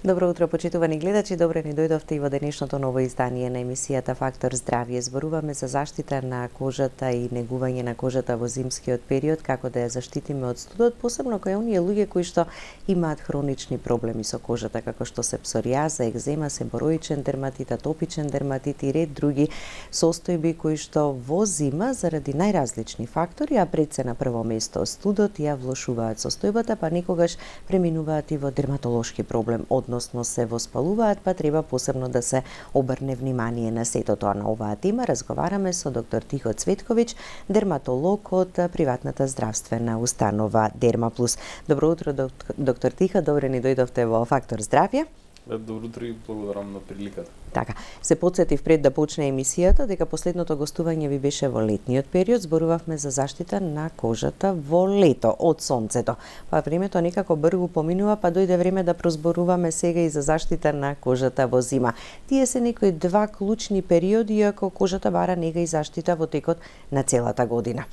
Добро утро, почитувани гледачи, добре ни дојдовте и во денешното ново издание на емисијата Фактор здравје. Зборуваме за заштита на кожата и негување на кожата во зимскиот период, како да ја заштитиме од студот, посебно кои оние луѓе кои што имаат хронични проблеми со кожата, како што се псоријаза, екзема, себороичен дерматит, атопичен дерматит и ред други состојби кои што во зима заради најразлични фактори, а пред се на прво место студот, ја влошуваат состојбата, па некогаш преминуваат и во дерматолошки проблем, односно се воспалуваат, па треба посебно да се обрне внимание на сето тоа. На оваа тема разговараме со доктор Тихо Цветковиќ, дерматолог од приватната здравствена установа Дермаплус. Добро утро, доктор Тихо, добре ни дојдовте во Фактор здравје. Добро утро и благодарам на приликата. Така, се потсетив пред да почне емисијата дека последното гостување ви беше во летниот период, зборувавме за заштита на кожата во лето од сонцето. Па времето некако брзо поминува, па дојде време да прозборуваме сега и за заштита на кожата во зима. Тие се некои два клучни периоди, иако кожата бара нега и заштита во текот на целата година.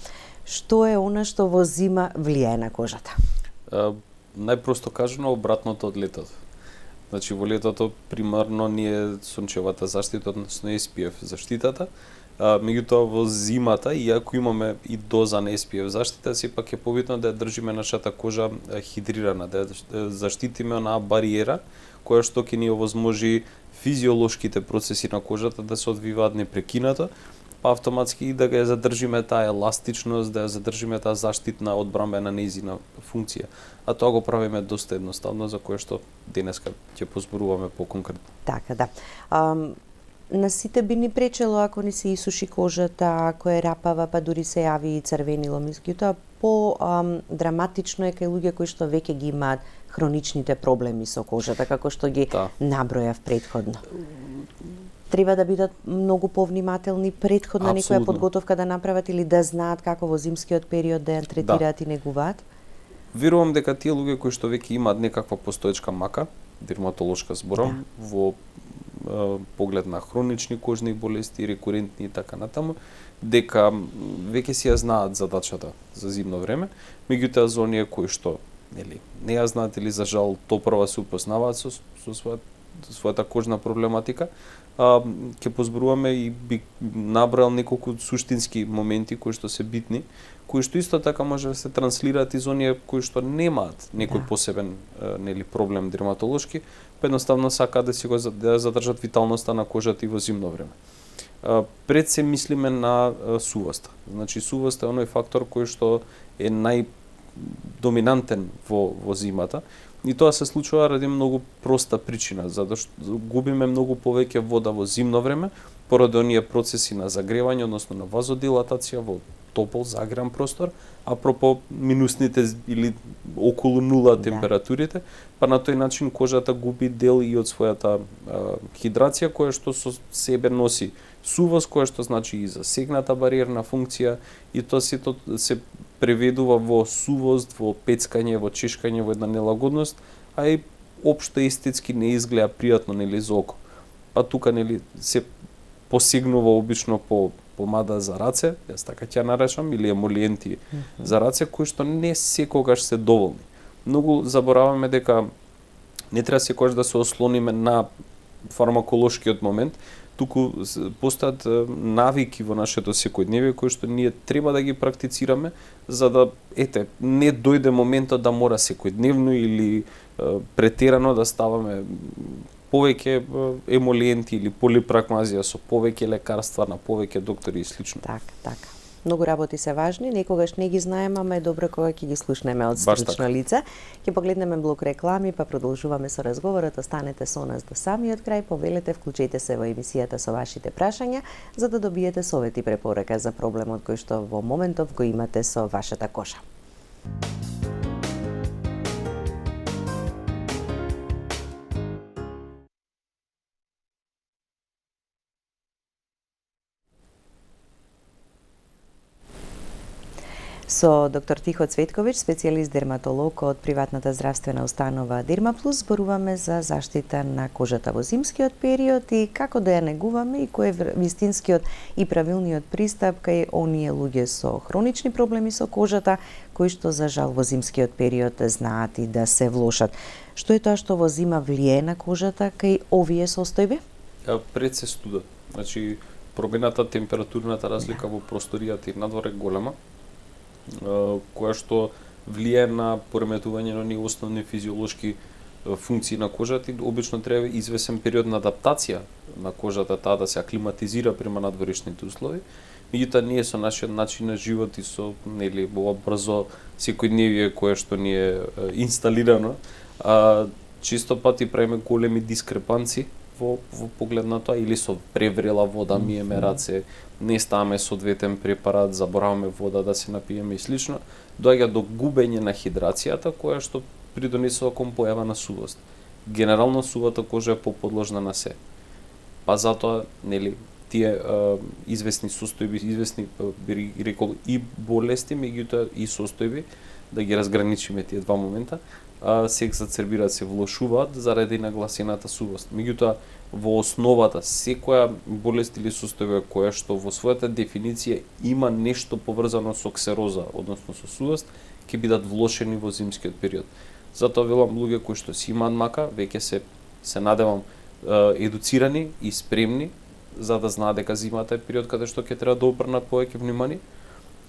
Што е она што во зима влијае на кожата? Најпросто кажано, обратното од летото. Значи, во летото, примарно, ние сончевата заштита, односно SPF заштитата, меѓутоа во зимата, иако имаме и доза на SPF заштита, сепак е побитно да ја држиме нашата кожа хидрирана, да ја заштитиме онаа бариера, која што ќе ни овозможи физиолошките процеси на кожата да се одвиваат непрекинато, па автоматски и да ја задржиме таа еластичност, да ја задржиме таа заштитна одбрамбена нејзина функција. А тоа го правиме доста едноставно, за кое што денеска ќе позборуваме поконкретно. Така, да. На сите би ни пречело ако ни се исуши кожата, ако е рапава, па дури се јави и црвенило. Меѓутоа, по-драматично е кај луѓе кои што веќе ги имаат хроничните проблеми со кожата, како што ги набројав претходно. Треба да бидат многу повнимателни претходно некоја подготовка да направат или да знаат како во зимскиот период да ја третираат и негуваат? Верувам дека тие луѓе кои што веќе имаат некаква постоечка мака, дерматолошка зборам, во поглед на хронични кожни болести, рекурентни и така натаму, дека веќе си ја знаат задачата за зимно време, меѓутоа за оние кои што не ја знаат или за жал топрва се упознаваат со својата кожна проблематика, ќе позборуваме и би набрал неколку суштински моменти кои што се битни, кои што исто така може да се транслираат из оние кои што немаат некој посебен проблем дерматолошки, па едноставно сакаат да си го задржат виталноста на кожата и во зимно време. Пред се мислиме на сувоста. Значи сувоста е оној фактор кој што е најдоминантен во зимата. И тоа се случува ради многу проста причина, затоа што губиме многу повеќе вода во зимно време, поради оние процеси на загревање, односно на вазодилатација во топол загреван простор, апропо минусните или околу нула температурите, па на тој начин кожата губи дел и од својата хидрација, која што со себе носи сувост, која што значи и засегната бариерна функција, и тоа се преведува во сувост, во пецкање, во чешкање, во една нелагодност, а и општо естетски не изгледа пријатно за око. Па тука се посегнува обично по помада за раце, јас така ќе наречам, или емолиенти за раце, кои што не секогаш се доволни. Многу забораваме дека не треба секогаш да се ослониме на фармаколошкиот момент, туку постојат навики во нашето секојдневие кои што ние треба да ги практицираме, за да не дојде моментот да мора секојдневно или претерано да ставаме повеќе емолиенти или полипракмазија со повеќе лекарства на повеќе доктори и слично. Така. Многу работи се важни, некогаш не ги знаеме, ама е добро кога ќе ги слушнеме од стручно лице. Ќе погледнеме блок реклами, па продолжуваме со разговорот. Останете со нас до самиот крај, повелете, вклучете се во емисијата со вашите прашања, за да добиете совети и препорака за проблемот кој што во моментов го имате со вашата кожа. Со доктор Тихо Цветковиќ, специјалист дерматолог од приватната здравствена установа Дермаплус, зборуваме за заштита на кожата во зимскиот период и како да ја негуваме и кој е вистинскиот и правилниот пристап кај оние луѓе со хронични проблеми со кожата, кои што за жал во зимскиот период знаат и да се влошат. Што е тоа што во зима влијае на кожата кај овие состојби? Пред се студа. Значи, промената температурната разлика во просторијата и надвор е голема, која што влијае на пореметување на оние основни физиолошки функции на кожата и обично треба извесен период на адаптација на кожата, таа да се аклиматизира према надворешните услови. Меѓутоа ние со нашиот начин на живот и со ова брзо секојдневие кое што ни е инсталирано, често пати правиме големи дискрепанци во поглед на тоа, или со преврела вода миеме раце, не ставаме соодветен препарат, забораваме вода да се напиеме и слично, доаѓа до губење на хидрацијата која што придонесува кон појава на сувост. Генерално сувата кожа е поподложна на се. Па затоа, тие известни состојби, известни би рекол и болести, меѓутоа и состојби, да ги разграничиме тие два момента, се exacerbираат, се влошуваат заради нагласената сувост. Меѓутоа, во основата, секоја болест или состојба која што во својата дефиниција има нешто поврзано со ксероза, односно со сувост, ќе бидат влошени во зимскиот период. Затоа велам луѓе кои што си имаат мака, веќе се надевам едуцирани и спремни за да знаат дека зимата е период каде што ќе треба да обрнат повеќе внимание.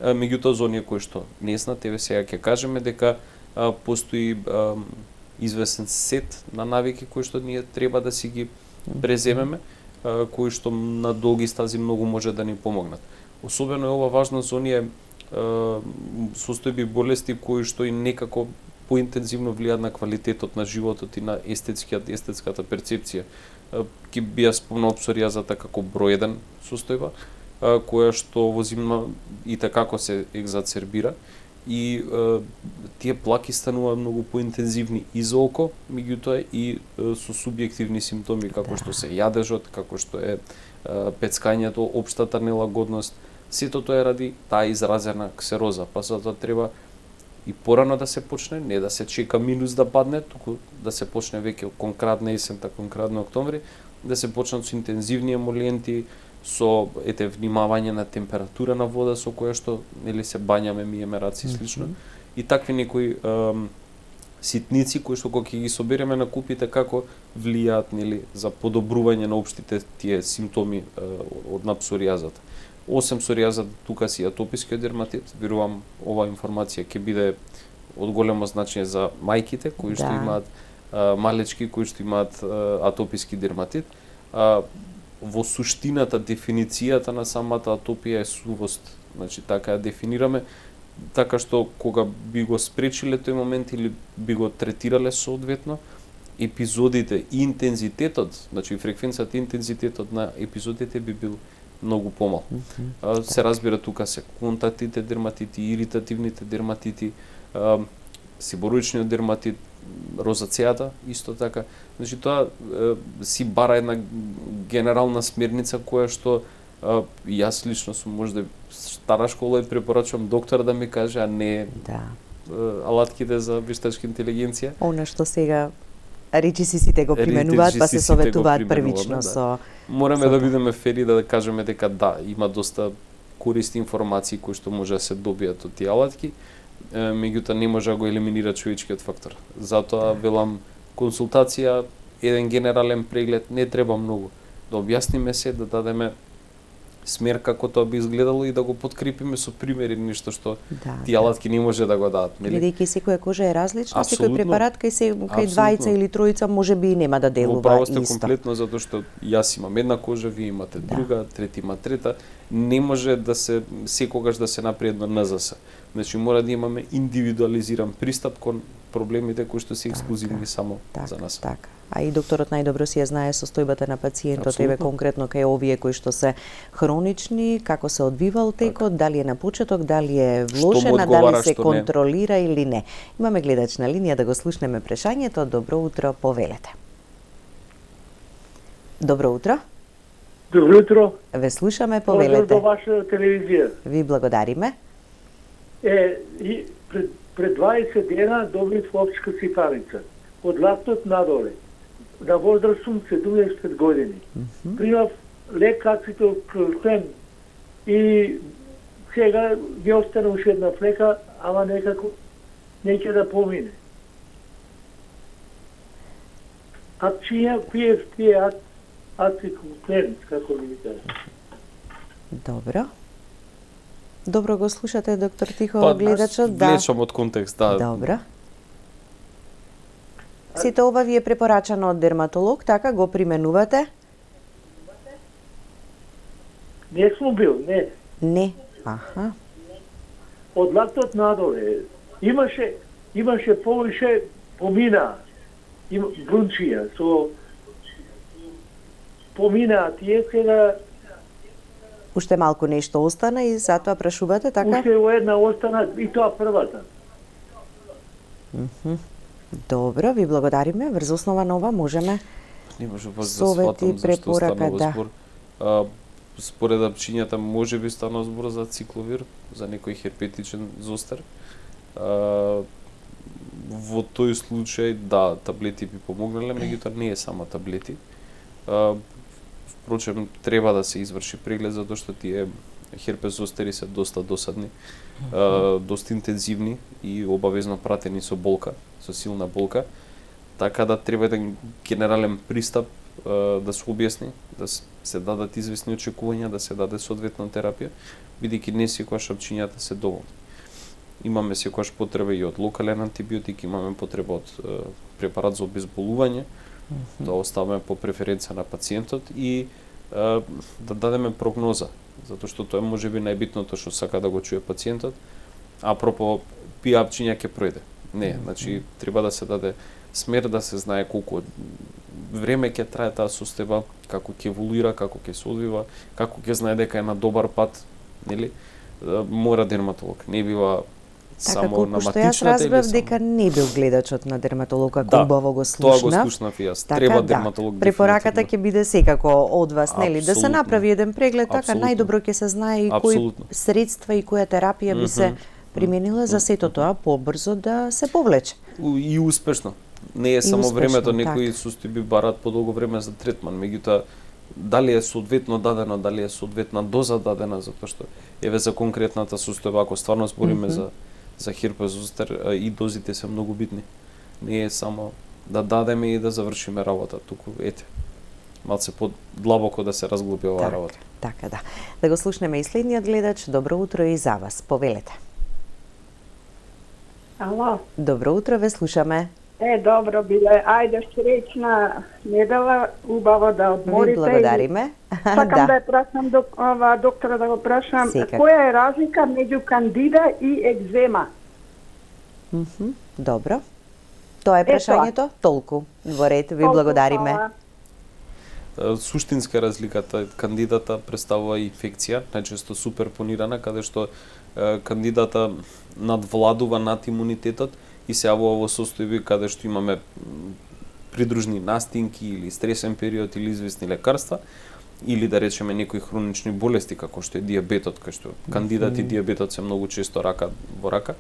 Меѓутоа, за оние кои што не знаат, еве сега ќе кажеме дека постои известен сет на навики кои што ние треба да си ги преземеме, кои што на долги стази многу може да ни помогнат. Особено е ова важно за оние состојби болести кои што и некако поинтензивно влијаат на квалитетот на животот и на естетската перцепција. Ќе би ја спомнал псоријазата како број 1 состојба, која што во зима и така се екзацербира и тие плаки стануваат многу поинтензивни и за око, меѓутоа и со субјективни симптоми како што се јадежот, како што е пецкањето, општата нелагодност. Сето тоа е ради таа изразена ксероза, па затоа треба и порано да се почне, не да се чека минус да падне, туку да се почне веќе конкретно есента, конкретно октомври, да се почнат со интензивни емолиенти, со внимавање на температура на вода со која што се бањаме, миеме раце и слично. И такви некои ситници кои што кога ќе ги собереме на купите како влијаат за подобрување на општите тие симптоми од псоријазата. Осем псоријазата, тука си атопискиот дерматит, верувам ова информација ќе биде од големо значење за мајките кои што имаат малечки, кои што имаат атописки дерматит. Во суштината, дефиницијата на самата атопија е сувост. Значи, така ја дефинираме, така што кога би го спречиле тој момент или би го третирале соодветно, епизодите и интензитетот, значи фреквенцијата и интензитетот на епизодите би бил многу помал. Се разбира тука се контактите дерматити, иритативните дерматити, сибороичниот дерматит, розацеата, исто така. Значи, тоа си бара една генерална смерница која што јас лично сум можда стара школа и препорачувам доктор да ми каже, а не алатките за вештачка интелигенција. Она што сега речиси сите го применуваат, па се советуваат првично со... Мораме да бидеме фери да кажеме дека има доста користни информации кои што може да се добијат од тие алатки, меѓутоа не може да го елиминира човечкиот фактор. Затоа велам консултација, еден генерален преглед, не треба многу. Да објасниме се, да дадеме смер како тоа би изгледало и да го подкрепиме со примери, нешто што тие алатки не може да го дадат, нели? Бидејќи секоја кожа е различна, секој препарат кај двајца или тројца можеби и нема да делува исто. Право сте комплетно, затоа што јас имам една кожа, вие имате друга, трети има трета, не може да се секогаш да се направи едно НЗС. Значи мора да имаме индивидуализиран пристап кон проблемите кои што се ексклузивни само за нас. Така. А и докторот најдобро си ја знае состојбата на пациентот, еве конкретно кај овие кои што се хронични, како се одвивал текот, дали е на почеток, дали е влошена, дали се контролира или не. Имаме гледач на линија, да го слушнеме прашањето. Добро утро, повелете. Добро утро. Добро утро. Ве слушаме, повелете. До ваша телевизија. Ви благодариме. И пред 20 дена добив опшка сипаница. Од лактот надоле. На возраст сум 75 години. Примав лек ацетилклен и сега ги остана уште една флека, ама некако неќе да помине. А чија тие ацетилклен, како ми кажа? Добро. Добро го слушате, доктор Тихо, гледачот, да. Влечам од контекст, да. Добро. Сите ова ви е препорачано од дерматолог, така го применувате? Не сум бил, не. Не. Аха. Од лактот надоле. Имаше повише помина. Брунчија, помина тие сега. Уште малку нешто остана и затоа прашувате, така? Уште една остана и тоа првата. Добро, ви благодариме. Врз основа на ова можеме Не може да совети, сватам зашто препорака, станува да. збор. Според апчињата може би станува збор за цикловир, за некој херпетичен зостар. Во тој случај, да, таблети би помогнале, меѓутоа не е само таблети. Впрочем, треба да се изврши преглед, затоа што тие херпес зостари се доста досадни, доста интензивни и обавезно пратени со болка, со силна болка. Така да треба еден генерален пристап да се објасни, да се дадат известни очекувања, да се даде соодветна терапија, бидејќи не секогаш апчињата се доволни. Имаме секогаш потреба и од локален антибиотик, имаме потреба од препарат за обезболување, да оставаме по преференција на пациентот и да дадеме прогноза, затоа што тоа е можеби најбитното што сака да го чуе пациентот. Апропо, пие апчиња ќе пројде. Не, значи треба да се даде смер, да се знае колку време ќе трае таа состојба, како ќе еволуира, како ќе се одвива, како ќе знае дека е на добар пат, нели? Мора дерматолог, не бива само на Така, јас разбрав дека не бил гледачот на дерматолог, ако убаво го слушнав. Тоа го слушнав и јас. Така, Треба дерматолог. Препораката ќе биде секако од вас, нели? Да се направи еден преглед, така најдобро ќе се знае и кои средства и која терапија би се применила за сето тоа побрзо да се повлече. И успешно. Не е само времето, некои состојби бараат подолго време за третман, меѓутоа дали е соодветно дадено, дали е соодветна доза дадена, затоа што еве за конкретната состојба, ако стварно збориме за херпес зостар, и дозите се многу битни. Не е само да дадеме и да завршиме работа, туку ете малце подлабоко да се разглоби оваа работа. Така, да. Да го слушнеме и следниот гледач. Добро утро и за вас. Повелете. Ало. Добро утро, ве слушаме. Добро биле. Ајде, среќна недела, убаво да одморите. Ви благодариме. Сакам да ја прашам доктора да го прашам, која е разлика меѓу кандида и екзема? Добро. Тоа е прашањето. Толку. Во ред, ви благодариме. Суштинска разликата, кандидата представува инфекција, најчесто суперпонирана, каде што кандидата надвладува над имунитетот и се јавува во состојби каде што имаме придружни настинки или стресен период или известни лекарства, или да речеме некои хронични болести како што е дијабетот, кај што кандидат и дијабетот се многу често рака во рака.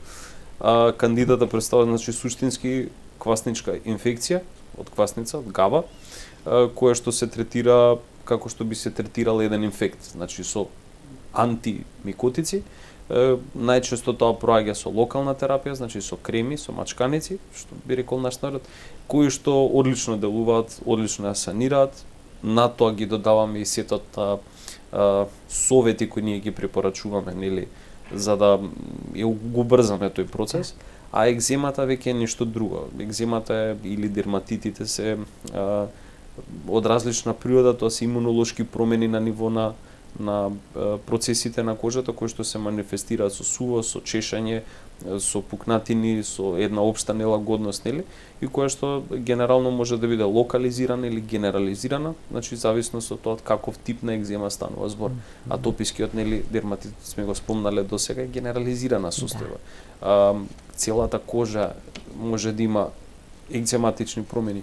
Кандидата представува значи суштински квасничка инфекција од квасница, од габа, која што се третира како што би се третирал еден инфект, значи со антимикотици. Најчесто тоа проаѓа со локална терапија, значи со креми, со мачканици, што би рекол наш народ, кои што одлично делуваат, одлично ја санираат. На тоа ги додаваме и сетот совети кои ние ги препорачуваме, нели, за да го брзаме тој процес. А екземата веќе е нешто друго. Екземата е или дерматитите се од различна природа, тоа се имунолошки промени на ниво на процесите на кожата кои што се манифестираат со суво, со чешање, со пукнатини, со една општа нелагодност, нели, и која што генерално може да биде локализирана или генерализирана, значи зависно од тоа каков тип на екзема станува збор. Атопискиот, нели, дерматит сме го спомнале досега, е генерализирана состојба. Целата кожа може да има екзематични промени.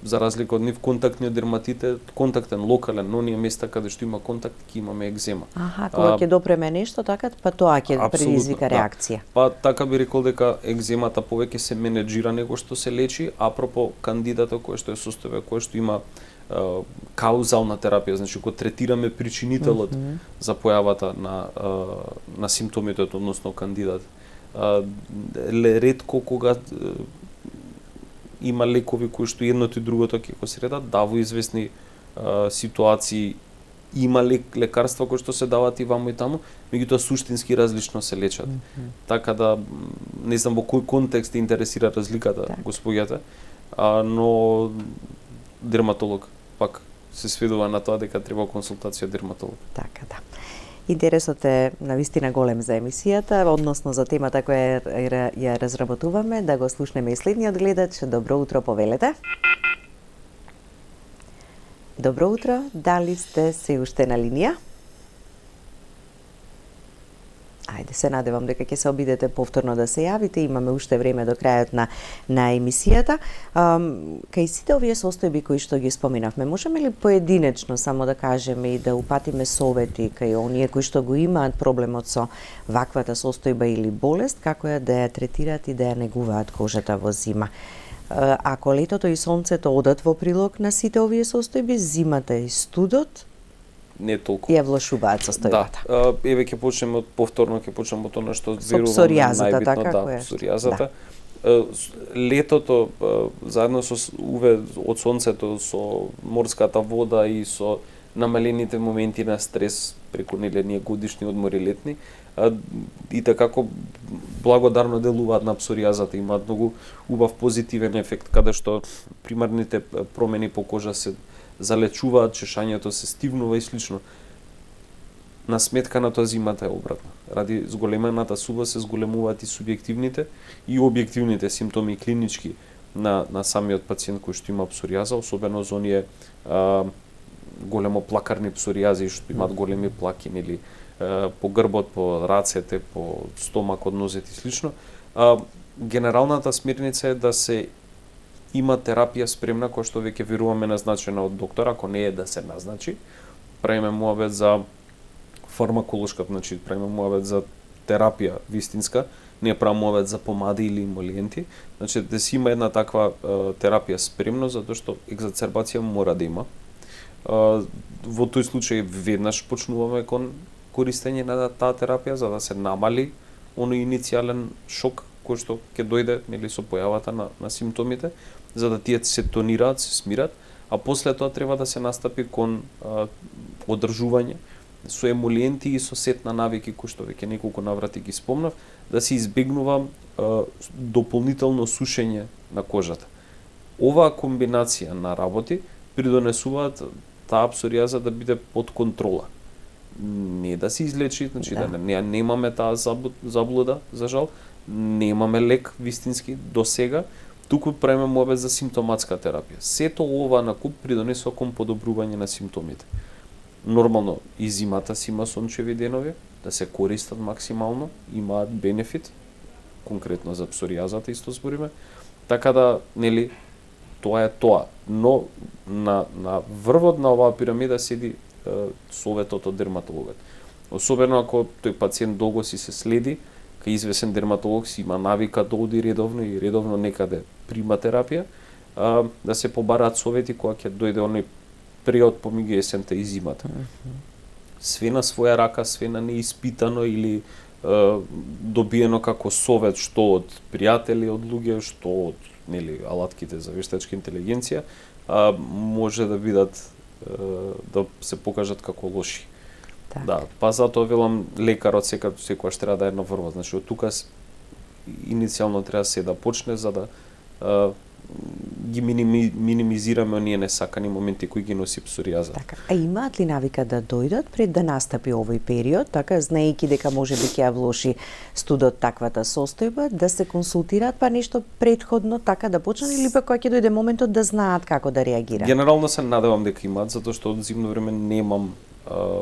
за разлика од нив контактниот дерматит е контактен, локален, но оние места каде што има контакт ќе имаме екзема. Аха, кога ќе допреме нешто така, па тоа ќе предизвика реакција. Да. Па така би рекол дека екземата повеќе се менеджира него што се лечи, апропо кандидата кој што е состојба кој што има каузална терапија, значи го третираме причинителот за појавата на симптомите, односно кандидат. Ретко кога има лекови кои што едното и другото ќе го средат, да, во известни ситуации има лекарства кои што се даваат и ваму и таму, меѓутоа суштински различно се лечат. Така да не знам во кој контекст те интересира разликата, господјата, но дерматолог пак се сведува на тоа дека треба консултација дерматолог. Така да. Интересот е навистина голем за емисијата, односно за темата која ја разработуваме, да го слушнеме и следниот гледач. Добро утро, повелете. Добро утро, дали сте се уште на линија? Ајде, се надевам дека ќе се обидете повторно да се јавите, имаме уште време до крајот на емисијата. Кај сите овие состојби кои што ги споменавме, можеме ли поединечно само да кажеме и да упатиме совети кај оние кои што го имаат проблемот со ваквата состојба или болест, како ја да ја третираат и да ја негуваат кожата во зима? Ако летото и сонцето одат во прилог на сите овие состојби, зимата и студот не толку ја влошуваат состојбата. Да, еве ќе почнеме од повторно, ќе почнеме од она што верувам псоријазата, најбитно, така, да, псоријазата. Летото заедно со од сонцето, со морската вода и со намалените моменти на стрес преку ние годишни одмори летни, и така како благодарно делуваат на псоријазата, имаат многу убав позитивен ефект каде што примарните промени по кожа се залечуваат, чешањето се стивнува и слично. На сметка на тоа зимата е обратно. Ради зголемената суба се зголемуваат и субјективните и објективните симптоми и клинички на самиот пациент кој што има псоријаза, особено за оние големо плакарни псоријази што имаат големи плакини или по грбот, по рацете, по стомакот, нозете и слично. Генералната смирница е да се има терапија спремна која што веќе веруваме назначена од доктор, ако не е да се назначи. Правиме муабет за фармаколошка, значи правиме муабет за терапија вистинска, не правиме муабет за помади или емолиенти. Значи да си има една таква терапија спремно, затоа што екзацербација мора да има. Во тој случај веднаш почнуваме кон користење на таа терапија за да се намали оној иницијален шок кој што ќе дојде нели со појавата на симптомите, за да тие се тонираат, се смират, а после тоа треба да се настапи кон одржување со емолиенти и со сет на навики кои што веќе неколку наврати ги спомнав, да се избегнува дополнително сушење на кожата. Оваа комбинација на работи придонесуваат таа псоријаза да биде под контрола. Не да се излечи, значи да немаме таа заблуда, за жал, немаме лек вистински до сега, туку правиме муабет за симптоматска терапија. Сето ова на куп придонесува кон подобрување на симптомите. Нормално и зимата си има сончеви денови, да се користат максимално, имаат бенефит, конкретно за псоријазата исто збориме, така да, нели, тоа е тоа. Но на врвот на оваа пирамида седи советот од дерматологот. Особено ако тој пациент долго си се следи, кај извесен дерматолог си има навика да оди редовно и редовно некаде прима терапија, да се побараат совети кога ќе дојде оној период помеѓу есента и зимата. Све на своја рака, све на неиспитано или добиено како совет што од пријатели, од луѓе, што од нели алатките за вештачка интелигенција, може да бидат да се покажат како лоши. Так. Да, па затоа велам лекарот секогаш треба да е на врвот. Значи од тука иницијално треба се да почне за да ги минимизираме оние несакани моменти кои ги носи псоријаза. Така. А имаат ли навика да дојдат пред да настапи овој период, така знаејќи дека можеби ќе ја влоши студот таквата состојба, да се консултираат па нешто претходно така да почнат или пак кога ќе дојде моментот да знаат како да реагираат? Генерално се надевам дека имаат, затоа што од зимно време немам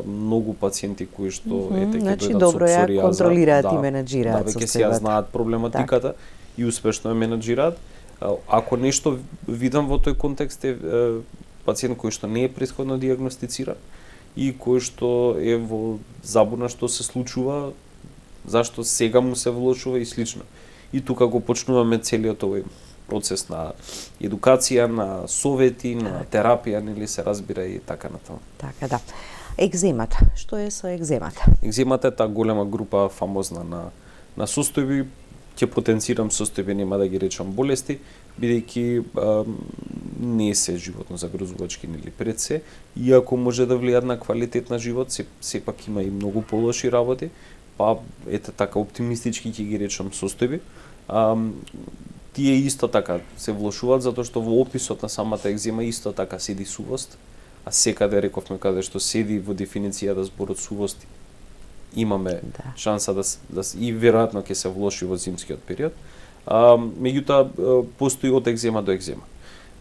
многу пациенти кои што ете ќе дојдат добро со псоријаза. Ја контролираат и менаџираат состојбата. Да, веќе сега знаат проблематиката и успешно ја менаџираат. Ако нешто видам во тој контекст е пациент кој што не е претходно дијагностициран и кој што е во забуна што се случува, зашто сега му се влошува и слично. И тука го почнуваме целиот овој процес на едукација, на совети, на терапија, нели се разбира и така натаму. Така да. Екземата. Што е со екземата? Екземата е таа голема група фамозна на состојби. Ќе потенцирам состојби, нема да ги речам болести, бидејќи не се животно загрозувачки нели пред се, иако може да влијат на квалитет на живот, сепак има и многу полоши работи, па ете така оптимистички ќе ги речам состојби. Тие исто така се влошуваат затоа што во описот на самата екзема исто така седи сувост, а секаде рековме каде што седи во дефиницијата зборот сувост имаме шанса да и веројатно ќе се влоши во зимскиот период. Меѓутоа постои од екзема до екзема.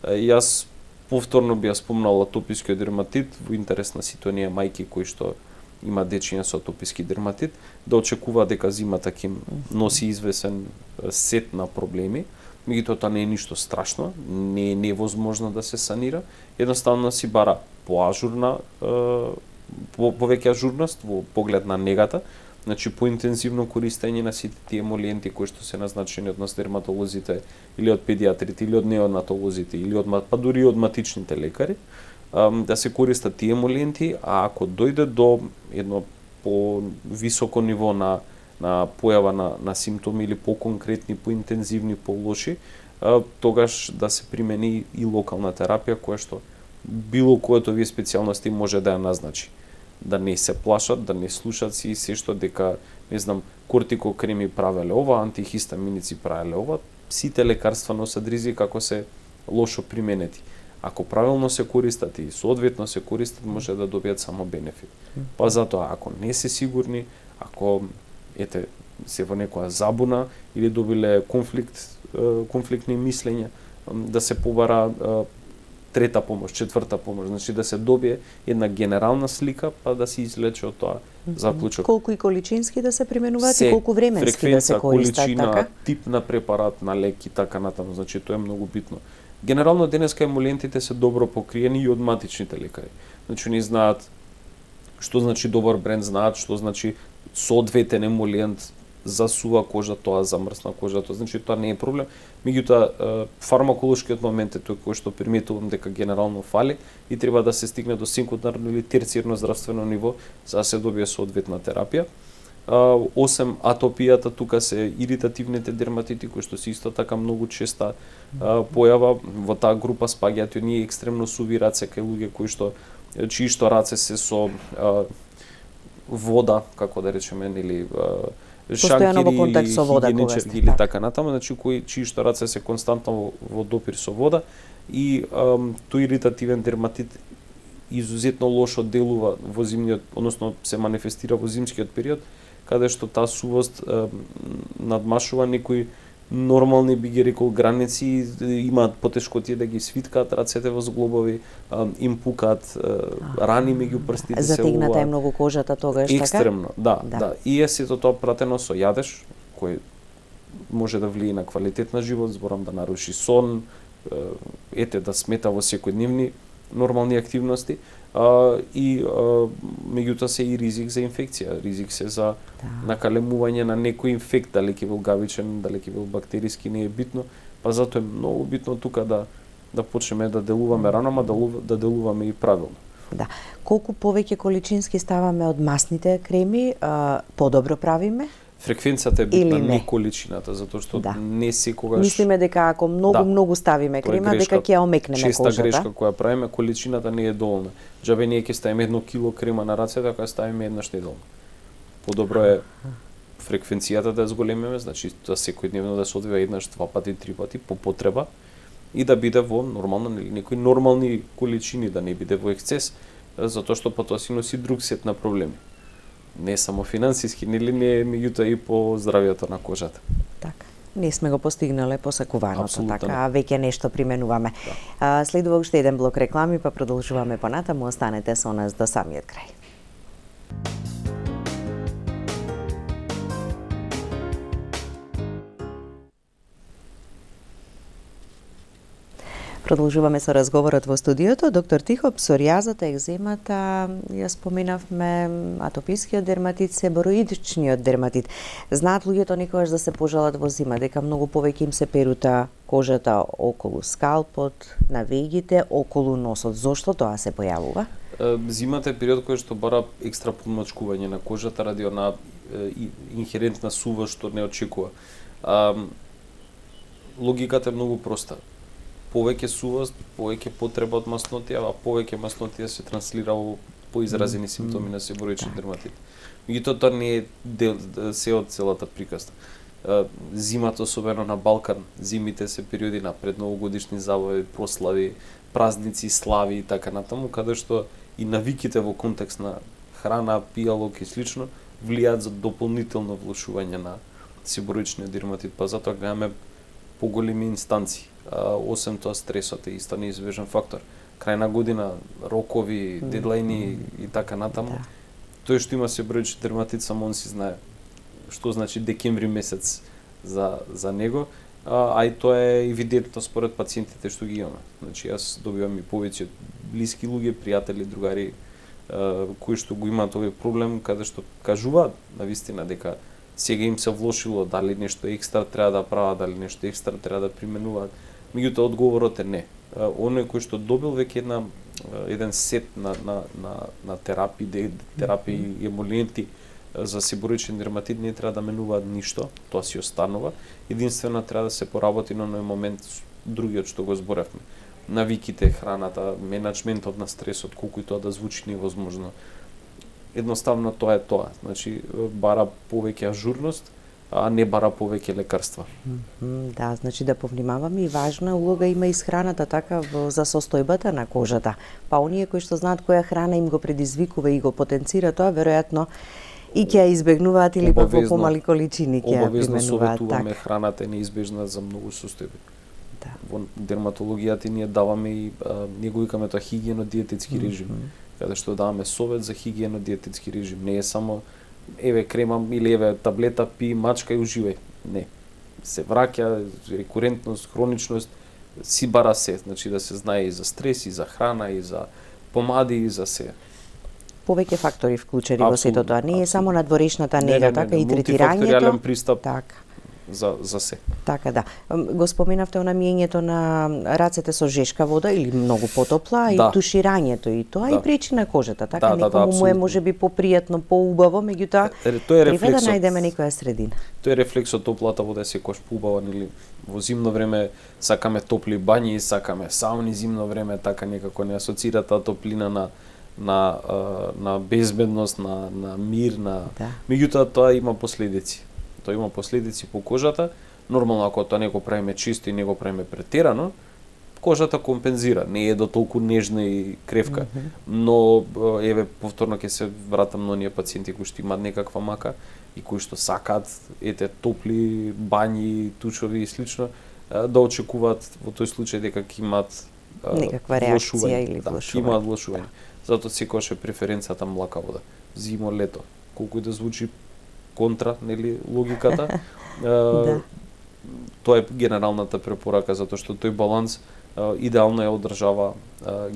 Јас повторно би ја спомнал атопискиот дерматит во интерес на сите оние мајки кои што има дечиња со атописки дерматит, да очекува дека зимата ќе носи извесен сет на проблеми. Меѓутоа тоа не е ништо страшно, не е невозможно да се санира, едноставно си бара поажурна повеќе ажурност во поглед на негата, значи поинтензивно користење на сите тие емолиенти кои што се назначени од нас дерматолозите или од педиатрите или од неонатолозите или па дури од матичните лекари, да се користат тие емолиенти, а ако дојде до едно по-високо ниво на појава на симптоми или по-конкретни, по-интензивни, по-лоши, тогаш да се примени и локална терапија која што било кој од овие специјалности може да ја назначи. Да не се плашат, да не слушат си се што дека, не знам, кортикокреми правеле ова, антихистаминици правеле ова, сите лекарства носат ризик ако се лошо применети. Ако правилно се користат и соодветно се користат, може да добијат само бенефит. Па затоа, ако не се сигурни, ако се во некоја забуна или добиле конфликтни мислења, да се побара трета помош, четврта помош, значи да се добие една генерална слика, па да се излече од тоа заклучок. Колку и количински да се применуваат и колку временски да се користат, количина, така? тип на препарат, на лек и така натаму, значи тоа е многу битно. Генерално денеска емолиентите се добро покриени и од матичните лекари. Значи они знаат што значи добар бренд, знаат што значи соодветен емолиент за сува кожа, тоа за мрсна кожа, тоа значи тоа не е проблем. Меѓутоа фармаколошкиот момент е тој кој што приметувам дека генерално фали и треба да се стигне до секундарно или терцијерно здравствено ниво за да се добие соодветна терапија. Осем атопијата, тука се иритативните дерматити кои што се исто така многу честа појава. Во таа група спаѓаат и оние екстремно суви раце кај луѓе кои што чии што раце се со вода, како да речеме, или шанкери или така натаму, значи чии што раце се константно во допир со вода и тој иритативен дерматит изузетно лошо делува во зимниот, односно се манифестира во зимскиот период, каде што таа сувост надмашува некои нормални, би ги рекол, граници, имаат потешкотија да ги свиткаат рацете во зглобови, им пукаат рани меѓу прстите се. Затегната е многу кожата тогаш, така? Екстремно, да. И е сето тоа пратено со јадеж, кој може да влие на квалитет на живот, зборам да наруши сон, да смета во секојдневни нормални активности, и меѓутоа се и ризик за инфекција, ризик се за накалемување на некој инфект, дали ќе бил гавичен, дали ќе бил бактериски, не е битно, па затоа е многу битно тука да почнеме да делуваме рано, да делуваме и правилно. Да. Колку повеќе количински ставаме од масните креми, подобро правиме? Фреквенцијата е битна, не количината, затоа што не секогаш... Мислиме дека ако многу ставиме крема, дека ќе ја омекнеме кожата. Честа грешка која правиме, количината не е доволна. Џабе ние ќе ставиме 1 кило крема на рацете, ако ја ставиме еднаш неделно. Подобро е фреквенцијата да ја зголемиме, значи да секојдневно да се одвива еднаш, 2 пати, 3 пати по потреба и да биде во нормално или некои нормални количини, да не биде во ексцес, затоа што потоа си носи друг сет на проблеми. Не само финансиски, нели не е меѓутоа и по здравјето на кожата. Така. Не сме го постигнале посакуваното, така, а веќе нешто применуваме. Да. Следува уште еден блок реклами, па продолжуваме понатаму, останете со нас до самиот крај. Продолжуваме со разговорот во студиото. Доктор Тихо, псоријазата, екземата, ја споменавме, атопискиот дерматит, себороидичниот дерматит. Знаат луѓето некогаш да се пожалат во зима, дека многу повеќе им се перута кожата околу скалпот, на вегите, околу носот. Зошто тоа се појавува? Зимата е период кој што бара екстра подмачкување на кожата ради она инхерентна сува што не очекува. Логиката е многу проста. Повеќе сувост, повеќе потреба од маснотија, а повеќе маснотија се транслира во поизразени симптоми на себороичен дерматит. Меѓутоа тоа не е се од целата приказна. Зимата, особено на Балкан, зимите се периоди на предновогодишни забави, прослави, празници, слави и така натаму, каде што и навиките во контекст на храна, пијалок и слично влијаат за дополнително влошување на себороичниот дерматит, па затоа гледаме поголеми инстанции. Освен тоа, стресот е исто неизбежен фактор. Крај на година, рокови, дедлајни и така натаму. Тој што има себороичен дерматит, само он си знае што значи декември месец за него, а и тоа е евидентно според пациентите што ги имаме. Значи, јас добивам и повеќе блиски луѓе, пријатели, другари, кои што го имаат овој проблем, каде што кажуваат навистина дека сега им се влошило, дали нешто екстра треба да прават, дали нешто екстра треба да применуваат. Меѓутоа одговорот е не. Оној кој што добил веќе еден сет на терапии и емоленти за себороичен дерматит, не треба да менуваат ништо, тоа си останува. Единствено треба да се поработи на оној момент другиот што го зборевме. Навиките, храната, менаџментот на стресот, колку и тоа да звучи невозможно. Едноставно тоа е тоа. Значи, бара повеќе ажурност, а не бара повеќе лекарства. Да, значи да повнимаваме и важна улога има и храната така за состојбата на кожата. Па оние кои што знаат која храна им го предизвикува и го потенцира тоа, веројатно и ќе ја избегнуваат или во помали количини ќе ја применуваат. Обавезно советуваме, храната е неизбежна за многу состојби. Да. Во дерматологијата ние даваме и ние го викаме тоа хигиено-диететски режим, каде што даваме совет за хигиено-диететски режим. Не е само еве крема или еве таблета, пи, мачка и уживај. Не. Се враќа рекурентност, хроничност, си бара се, значи да се знае и за стрес, и за храна, и за помади, и за се. Повеќе фактори вклучени во сето тоа. Не е само надворешната нега, така и третирањето. Мултифакторијален пристап. Така. За се. Така да. Го споменавте она миењето на рацете со жешка вода или многу потопла и туширањето и тоа и пречи на кожата, така некому му е можеби попријатно, поубаво, меѓутоа треба да најдеме некоја средина. Тоа е рефлекс од топлата вода, секојаш поубава, нели во зимно време сакаме топли бањи, сакаме сауни зимно време, така некако не асоцира таа топлина на безбедност, на мир, меѓутоа тоа има последици. Тоа има последици по кожата. Нормално ако тоа не го правиме чисто и не го правиме претерано, кожата компензира, не е до толку нежна и кревка. Но еве повторно ќе се вратам на оние пациенти кои што имаат некаква мака и кои што сакаат топли бањи, тучови и слично, да очекуваат во тој случај дека ќе имаат некаква реакција или влошување. Имаат влошување. Затоа секогаш е преференцијата млака вода. Зимо, лето, колку и да звучи контра, нели, логиката. Тоа е генералната препорака, затоа што тој баланс идеално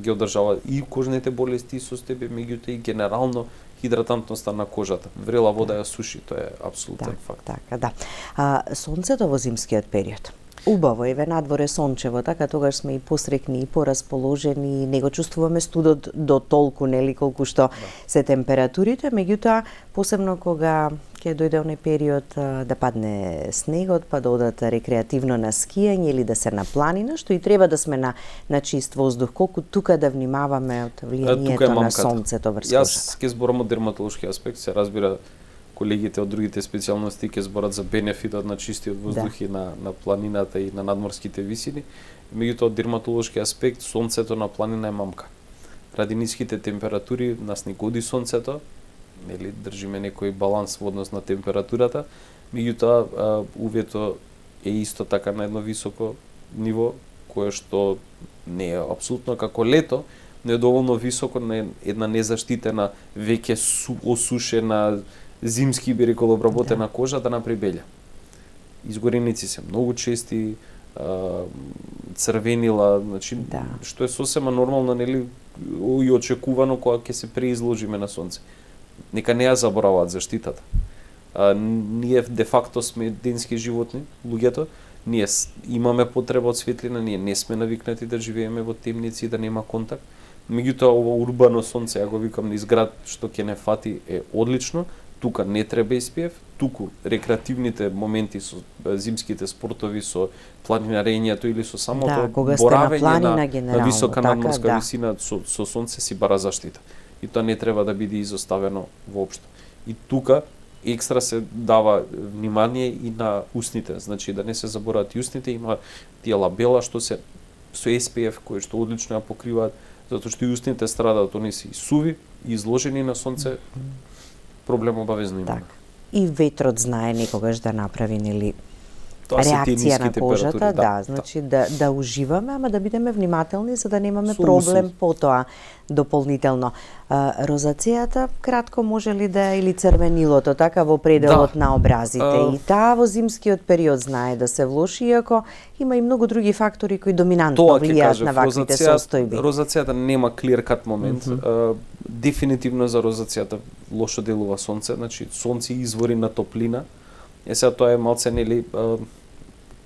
ги одржава и кожните болести и состојби, меѓутоа и генерално хидратантноста на кожата. Врела вода ја суши, тоа е апсолутен факт. Така, да. Сонцето во зимскиот период. Убаво еве надворе сончево, така тогаш сме и посрекни и порасположени, не го чувствуваме студот до толку, нели, колку што се температурите, меѓутоа посебно кога ќе дојде оној период да падне снегот, па да одат рекреативно на скијање или да се на планина, што и треба да сме на чист воздух, колку тука да внимаваме од влијанието на сонцето врз кожата. Јас ќе зборам од дерматолошки аспект, се разбира колегите од другите специјалности ќе зборат за бенефитот на чистиот воздух и на планината и на надморските висини. Меѓутоа од дерматолошки аспект сонцето на планина е мамка. Ради ниските температури нас не годи сонцето, нели држиме некој баланс во однос на температурата, меѓутоа увето е исто така на едно високо ниво, кое што не е апсолутно како лето, но е доволно високо на една незаштитена, веќе осушена, зимски би рекол обработена кожа да направи белја. Изгореници се многу чести, црвенила, значи што е сосема нормално, нели, и очекувано кога ќе се преизложиме на сонце. Нека не ја забораваат заштитата. Ние де факто сме денски животни, луѓето, ние имаме потреба од светлина, ние не сме навикнати да живееме во темници и да нема контакт. Меѓутоа, ова урбано сонце, ја го викам низ град, што ќе не фати, е одлично. Тука не треба SPF, туку рекреативните моменти со зимските спортови, со планинарењето или со самото боравење на висока надморска висина со сонце си бара заштита. И тоа не треба да биде изоставено воопшто. И тука екстра се дава внимание и на устните, значи да не се забораат и устните, има тие лабела што се со SPF кои што одлично ја покриваат, затоа што и устните страдаат, они се суви, изложени на сонце, проблем обавезно имаме. Так. И ветрот знае некогаш да направи, нели, реакција на кожата, значи да уживаме, ама да бидеме внимателни за да немаме проблем потоа дополнително. Розацејата кратко може ли да или црвенилото така во пределот на образите и таа во зимскиот период знае да се влоши, иако има и многу други фактори кои доминантно влијаат на ваквите состојби. Розацејата нема clear cut момент. Дефинитивно за розацејата лошо делува сонце, значи сонце извори на топлина. Сега тоа е малце, нели,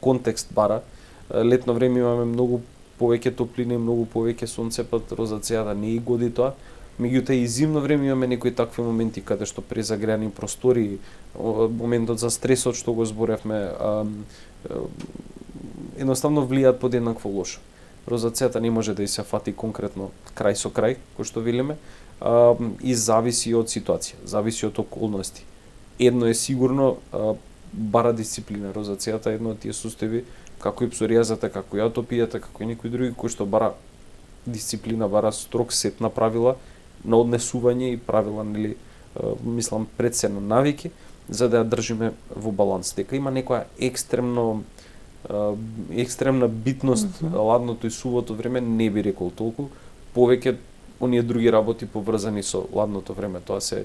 контекст бара. Летно време имаме многу повеќе топлина и многу повеќе сонце, па розацејата не и годи тоа. Меѓутоа и зимно време имаме некои такви моменти каде што презагреани простори, моментот за стресот што го зборевме, едноставно влијаат подеднакво лошо. Розацејата не може да и се фати конкретно крај со крај, кој што велиме, и зависи од ситуација, зависи од околности. Едно е сигурно, бара дисциплина. Розацејата е едно од тие состојби, како и псоријазата, како и атопијата, како и некои други, кои што бара дисциплина, бара строг сет на правила на однесување и правила, нели, мислам, предсено навики, за да ја држиме во баланс. Дека има некоја екстремна битност, ладното и сувото време, не би рекол толку, повеќе оние други работи поврзани со ладното време. Тоа се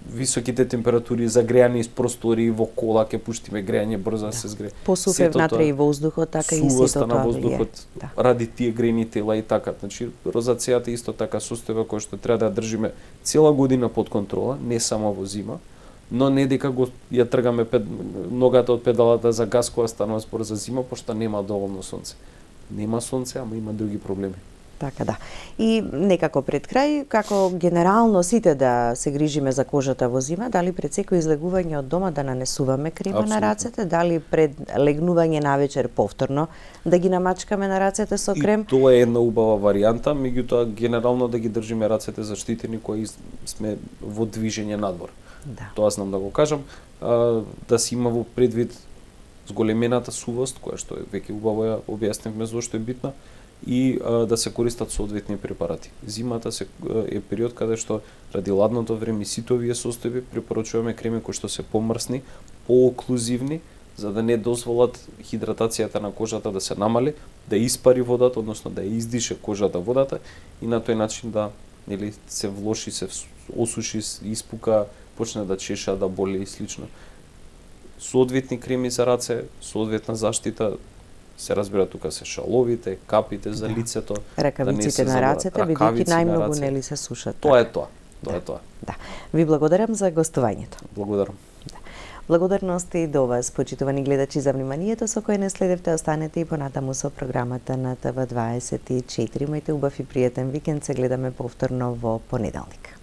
високите температури, загреани из простори, во кола ќе пуштиме грејање брзо да се згре. Посуфе внатре и воздухот, така и сето тоа на воздухот ради тие грејни тела и така. Значи, розацејата исто така состојба која што треба да ја држиме цела година под контрола, не само во зима, но не дека ја тргаме ногата од педалата за газ кога станува збор за зима, пошто нема доволно сонце. Нема сонце, ама има други проблеми. Така да. И некако пред крај, како генерално сите да се грижиме за кожата во зима, дали пред секој излегување од дома да нанесуваме крема на рацете, дали пред легнување навечер повторно да ги намачкаме на рацете со крем? И тоа е една убава варијанта, меѓутоа генерално да ги држиме рацете заштитени кои сме во движење надвор. Да. Тоа знам да го кажам, да се има во предвид зголемената сувост, која што веќе убаво ја објаснивме зошто е битна, и да се користат соодветни препарати. Зимата е период каде што ради ладното време и сите овие состојби препорачуваме креми кои што се помрсни, пооклузивни, за да не дозволат хидратацијата на кожата да се намали, да испари водата, односно да ја издише кожата водата и на тој начин да, нели, се влоши, се осуши, испука, почне да чеша, да боли и слично. Соодветни креми за раце, соодветна заштита, се разбира тука се шаловите, капите за лицето, ракавиците на рацете, бидејќи најмногу нели се сушат. Тоа е тоа. Тоа е тоа. Да. Ви благодарам за гостувањето. Благодарам. Да. Благодарности до вас, почитувани гледачи, за вниманието со кое не следевте. Останете и понатаму со програмата на ТВ24. Имајте убав и пријатен викенд. Се гледаме повторно во понеделник.